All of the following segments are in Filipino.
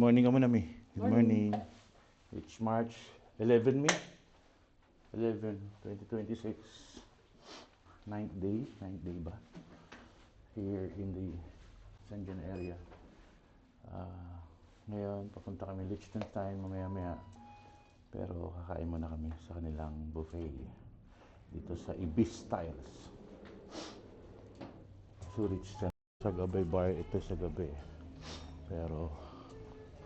morning ka muna, Mi. Good morning. It's March 11, Mi. 11, 2026. Ninth day ba? Here in the Shenzhen area. Ngayon, papunta kami Liechtenstein mamaya-maya. Pero kakain muna kami sa kanilang buffet. Dito sa Ibis Styles. Zurich sa gabi bar, ito sa gabi. Pero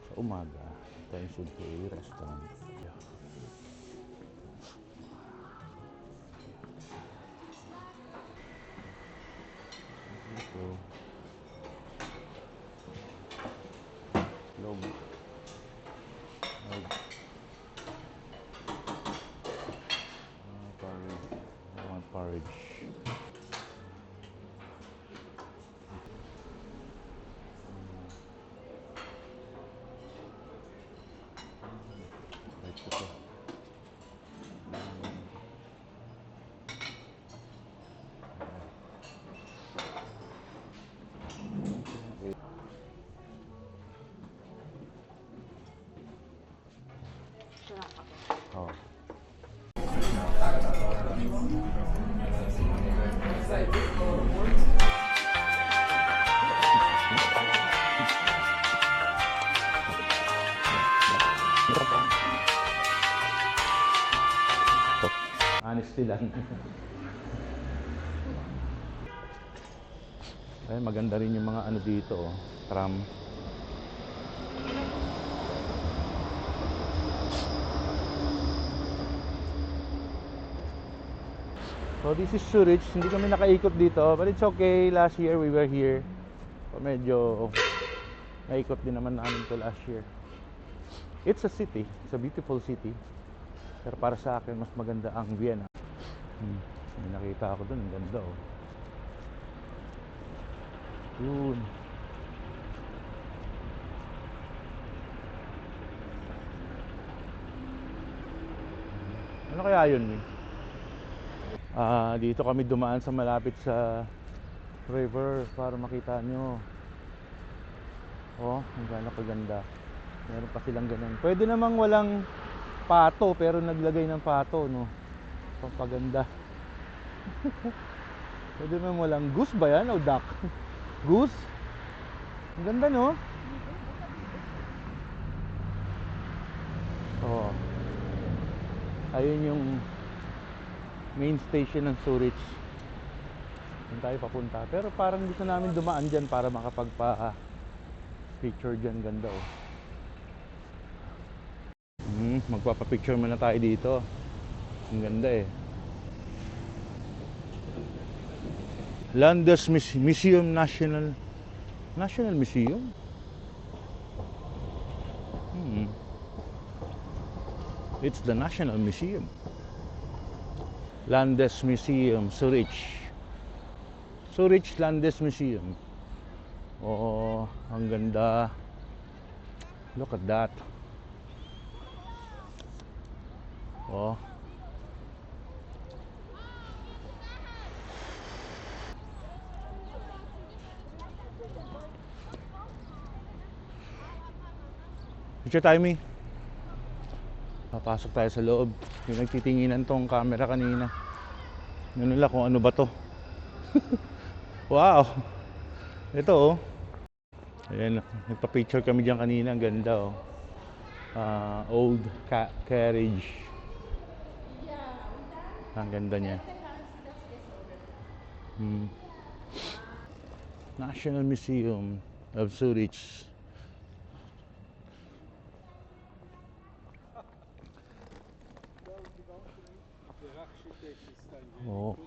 sa umaga, tayo should be a restaurant. Ito. Log. Porridge. I want porridge. Ito. Oh. Honesty lang. Ay, maganda rin yung mga ano dito, oh. Tram. So this is Zurich. Hindi kami nakaikot dito, but it's okay. Last year we were here. So medyo naikot din naman namin to last year. It's a city. It's a beautiful city. Pero para sa akin, mas maganda ang Vienna. May nakita ako dun. Ang ganda, oh. Yun. Ano kaya yun, eh? Dito kami dumaan sa malapit sa river para makita nyo. Oh, ang ganda kaganda. Meron pa silang ganun. Pwede namang walang pato pero naglagay ng pato, no? Pampaganda. Pwede naman walang goose ba yan o duck? Goose? Ang ganda, no? Oh. Ayun yung main station ng Zurich. Doon tayo papunta. Pero parang gusto namin dumaan dyan para makapagpa-picture dyan. Ganda, oh. Magpapapicture muna tayo dito. Ang ganda, eh. Landesmuseum National Museum. It's the National Museum. Landesmuseum, Zurich. Zurich Landesmuseum. Oh, ang ganda. Look at that. Oh. Picture tayo, Mi. Papasok tayo sa loob. Yung nagtitinginan tong camera kanina. Ano nila kung ano ba to. Wow. Ito, oh. Ayan, nagpa-picture kami diyan kanina. Ang ganda, oh. Old carriage. Ang ganda niya. National Museum of Zurich. Oh.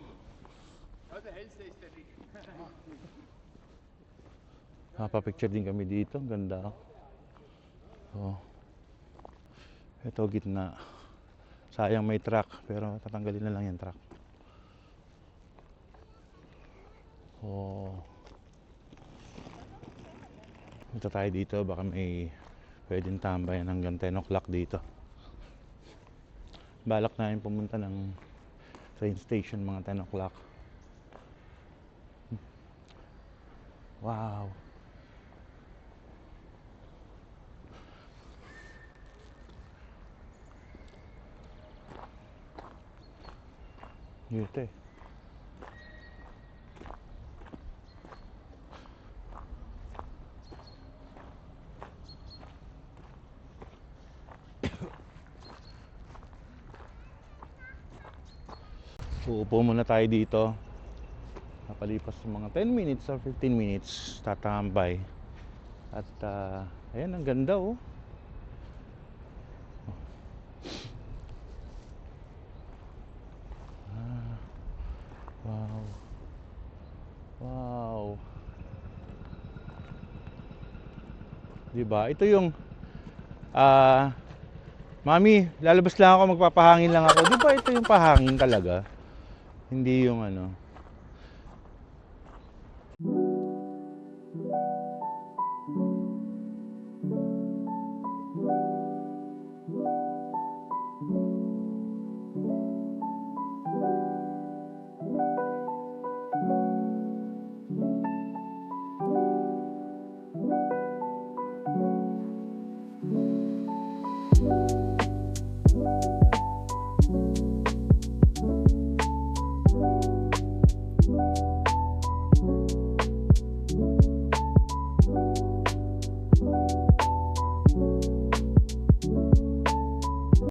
Napapicture din kami dito. Ang ganda. Oh. Ito gitna. Sayang may truck, pero tatanggalin na lang yung truck. Oh. Ito tayo dito. Baka may pwedeng tambayan hanggang 10 o'clock dito. Balak na yung pumunta ng train station mga 10 o'clock. Wow. Dito eh. Uupo muna tayo dito. Napalipas ng mga 10 minutes or 15 minutes, tatambay. At ayan, ang ganda oh. Wow. Wow. Diba? Ito yung Mami, lalabas lang ako, magpapahangin lang ako. Diba ito yung pahangin talaga? Hindi yung ano.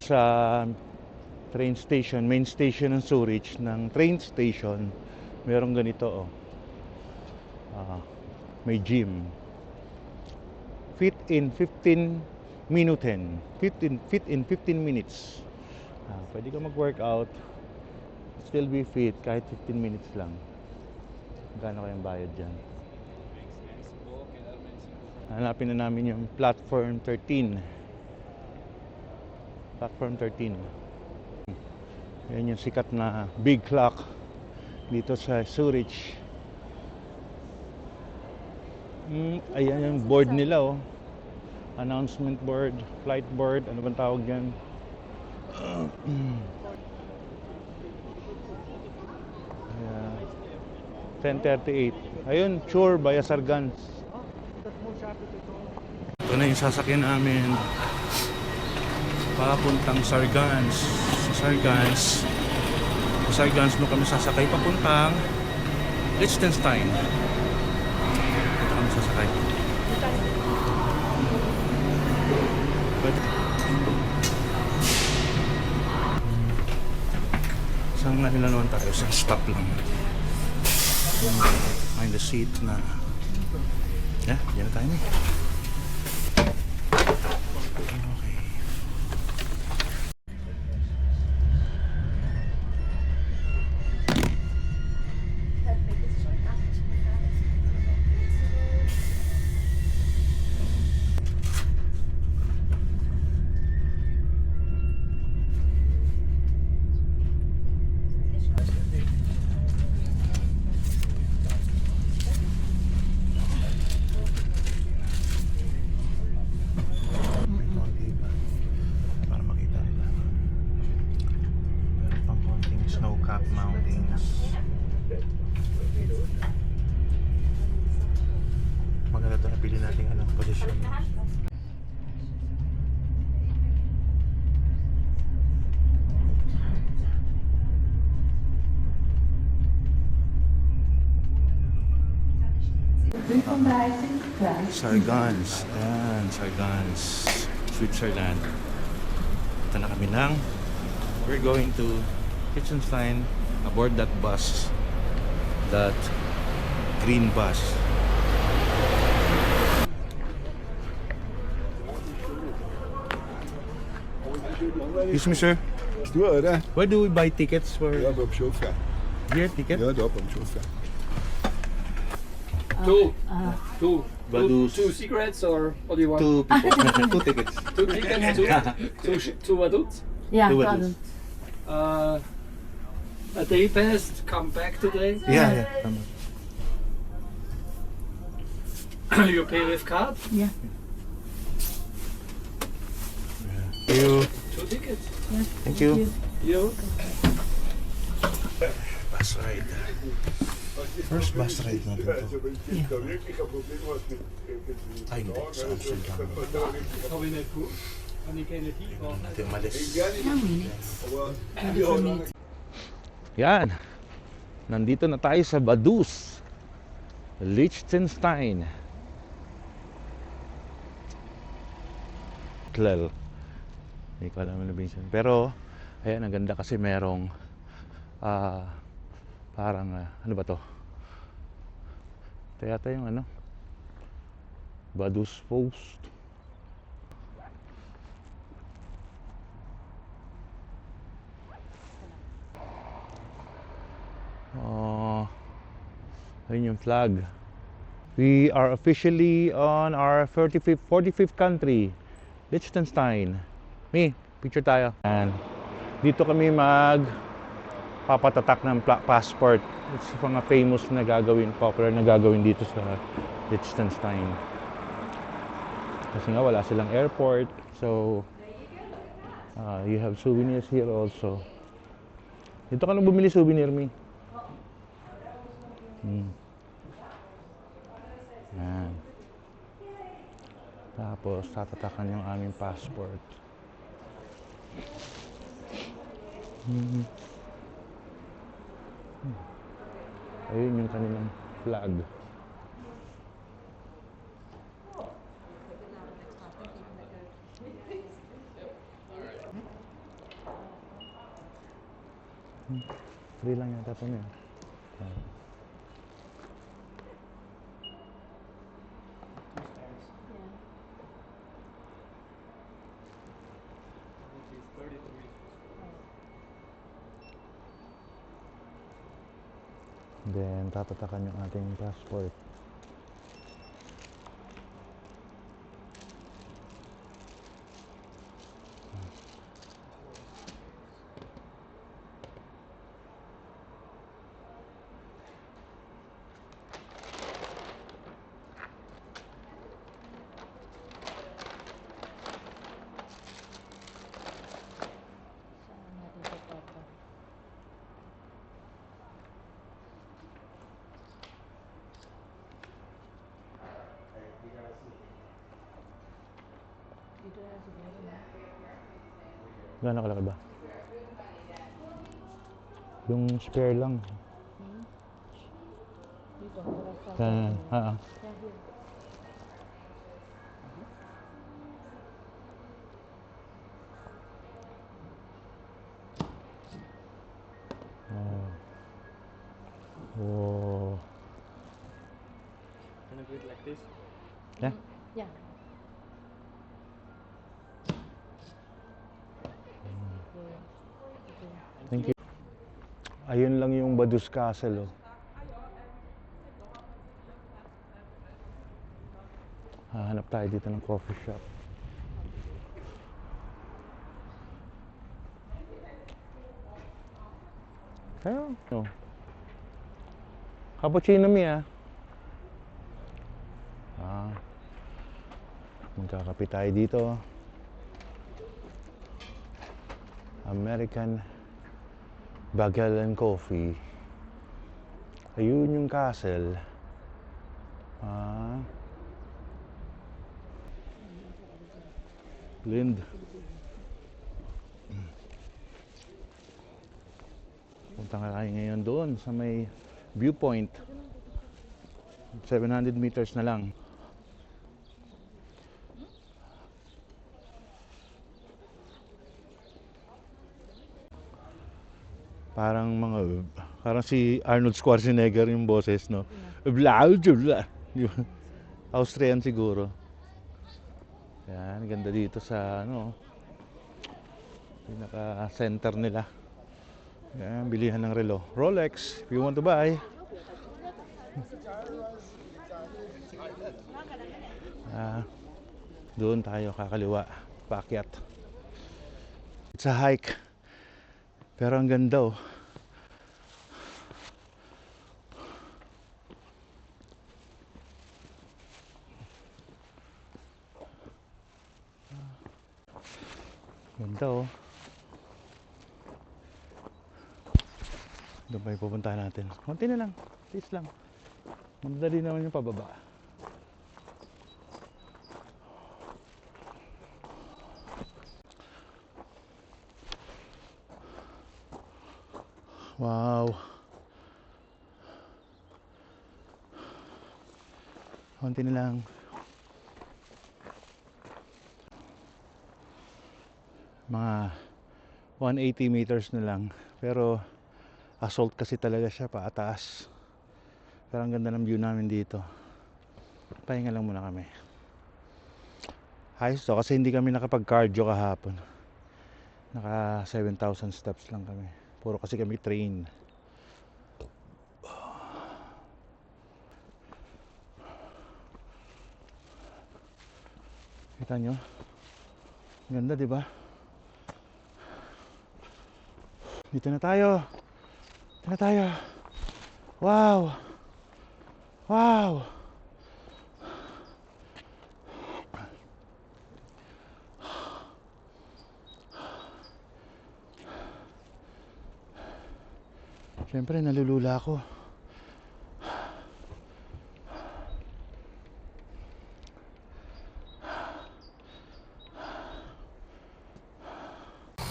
Sa train station, main station ng Zurich, ng train station, merong ganito oh. May gym. Fit in 15 minutes. Pwede ka mag-workout, still be fit kahit 15 minutes lang. Magkano kayang bayad dyan? Hanapin na namin yung platform 13. Platform 13. Yan yung sikat na big clock dito sa Zurich. Ayan yung board nila oh. Announcement board, flight board, ano bang tawag dyan? 10:38. Ayun, Chur via Sargans. Ito na yung sasakyan namin. Papuntang Sargans. Sa Sargans mo kami sasakay papuntang Liechtenstein. Ito kami sasakay. Saan nga nila naman tayo? Sa stop lang. Find the seat na. Yeah, yan na tayo. Maganda ito, napili natin anong posisyon. Sargans. Ayan, Sargans, Switzerland. Ito na kami ng we're going to Liechtenstein aboard that bus, that green bus. Excuse me, sir. Stor det? Where do we buy tickets for Ja, op sofa. here ticket? Ja, daar op sofa. Two Badus. cigarettes, or what do you want? Two people. Two tickets. Two tickets, two adults. Yeah, Two got adults. it. A day passed, come back today. Yeah. You pay with card. Yeah. Thank you. Two tickets. Thank you. You. Bus ride. First bus ride natin to. Ay, hindi. Sa Amsterdam. Gaan we naartoe? Wanneer kan je het hier? Natin umalis. Ilang minutes? 24 minutes. Yan. Nandito na tayo sa Vaduz, Liechtenstein. Tlel. Hindi ko alam ano binsan. Pero, ayan, ang ganda kasi merong parang, ano ba to? Ito yata yung ano? Vaduz Post. Ayun yung flag. We are officially on our 45th country, Liechtenstein. Picture tayo. And dito kami papatatak ng passport. It's mga famous na gagawin, popular na gagawin dito sa Liechtenstein. Kasi nga wala silang airport. So, you have souvenirs here also. Dito ka nang bumili souvenir, Mi. Yan. Tapos, tatatakan yung aming passport. Ayun yung kanilang flag. Free lang yata ito na yun. Then, tatatakan yung ating passport. Gano'n kalaki ba? Yung spare lang. Oh. Can I do it like this? Yeah. Yeah. Thank you. Ayun lang yung Vaduz Castle, oh. Hahanap tayo dito ng coffee shop. Ayun, oh. Cappuccino, Mi, ah. Magkakape tayo dito. American Bagel and Coffee. Ayun yung castle. Lind. Punta ka tayo ngayon doon sa may viewpoint. 700 meters na lang. Parang si Arnold Schwarzenegger yung boses, no? Blah, blah. Austrian siguro. Yan, ganda dito sa pinaka-center nila. Yan, bilihan ng relo. Rolex, if you want to buy. Doon tayo kakaliwa, paakyat. It's a hike. Pero ang ganda, oh. Ganda, oh. Doon pa yung pupuntahan natin. Konti na lang. Please lang. Madali naman yung pababa. Wow. Konti na lang. Mga 180 meters na lang. Pero assault kasi talaga siya paataas. Pero ang ganda ng view namin dito. Pahinga lang muna kami. Ayos to kasi hindi kami nakapag-cardio kahapon. Naka 7,000 steps lang kami. Puro kasi kami train. Kita nyo? Ganda, di ba? Dito na tayo. Dito na tayo. Wow! Wow! Siyempre, nalulula ako.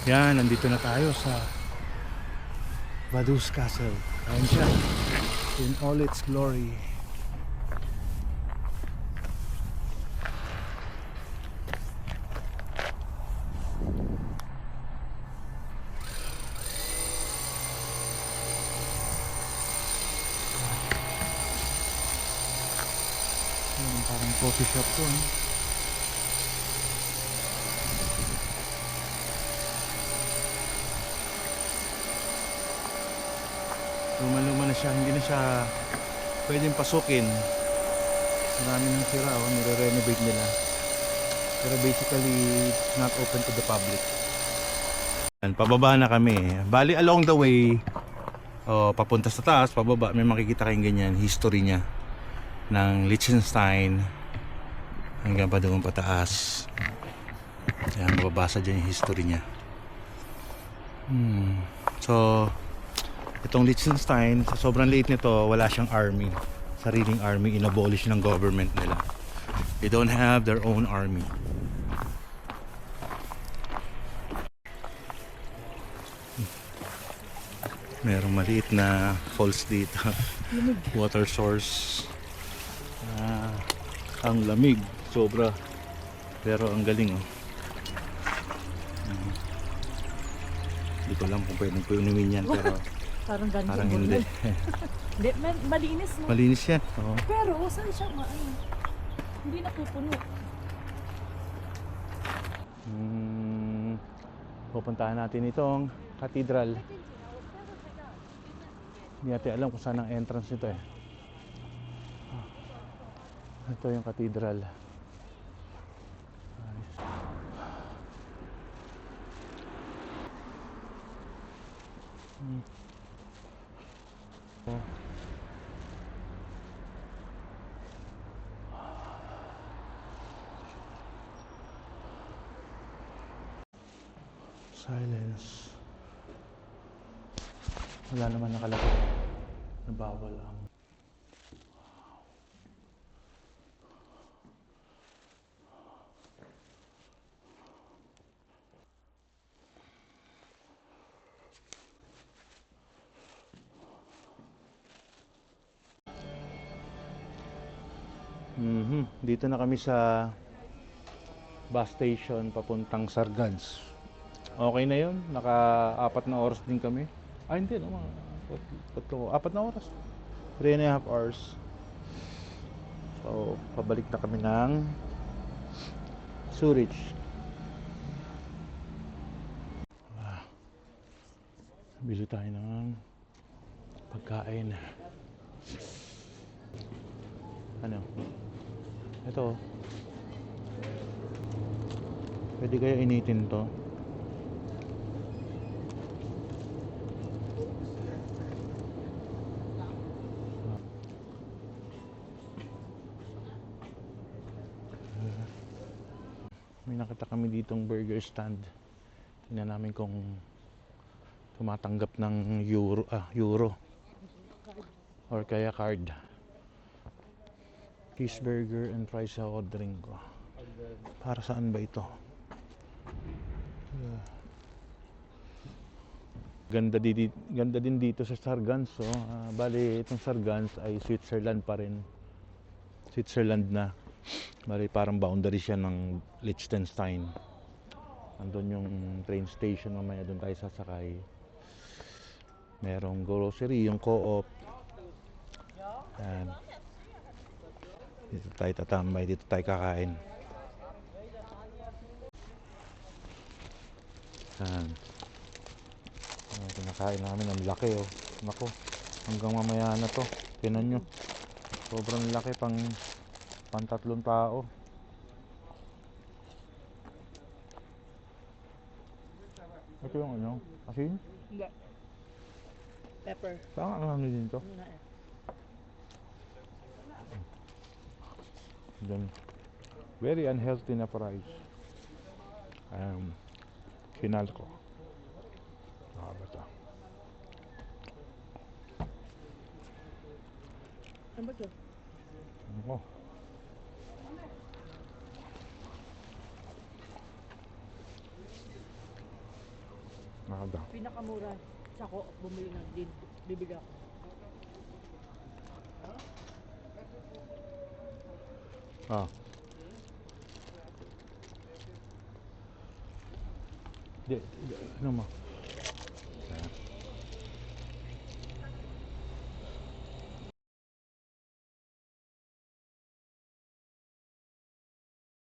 Yan, nandito na tayo sa Vaduz Castle. Ayan siya. In all its glory. Ayan, parang coffee shop to. Luma-luma na siya, hindi na siya pwedeng pasukin. Marami nang sira, nire-renovate nila. Pero basically, it's not open to the public. Pababa na kami. Bali along the way, papunta sa taas, pababa, may makikita kayong ganyan, history niya ng Liechtenstein hanggang pa doon pataas. Yan, mababasa dyan yung history niya. So, itong Liechtenstein, sa sobrang liit nito, wala siyang army. Sariling army, inabolish ng government nila. They don't have their own army. Merong maliit na falls dito. Water source. Ang lamig, sobra. Pero ang galing, oh. Hindi ko alam kung pwedeng inumin yan, pero Parang ganyan. parang hindi. Hindi, malinis na. Malinis yan. Oo. Pero saan siya hindi napupuno. Pupuntahan natin itong cathedral. Hindi natin alam kung saan ang entrance nito eh. Ito yung cathedral. Silence. Wala naman nakalagay na bawal ang Dito na kami sa bus station papuntang Sargans. Okay na yun, naka 4 na oras din kami. Hindi no, mga 4 na oras, 3.5 hours. So pabalik na kami ng Zurich. Bili tayo ng pagkain. Ano? Ito. Pwede kaya initin to? May nakita kami ditong burger stand. Tingnan namin kung tumatanggap ng euro or kaya card. Cheeseburger and fries sa ordering ko. Para saan ba ito? Ganda din dito sa Sargans. Oh. Bali, itong Sargans ay Switzerland pa rin. Switzerland na. Bali, parang boundary siya ng Liechtenstein. Andun yung train station, mamaya doon tayo sasakay. Merong grocery, yung co-op. Yan. Dito tayo tatambay, dito tayo kakain. Yan. Kinakain namin, ang laki oh. Nako, hanggang mamaya na to. Tinan nyo. Sobrang laki, pang 3 tao. Ito yung ano, asin? Hindi. Pepper. Saan ang ano dito? Ano na eh. Then, very unhealthy na price. Kinal ko. Basta. Ano ba ito? Oh. Nakaga. Pinakamura sa ko bumili ng din. Bibili ako. Ah. Ano mo?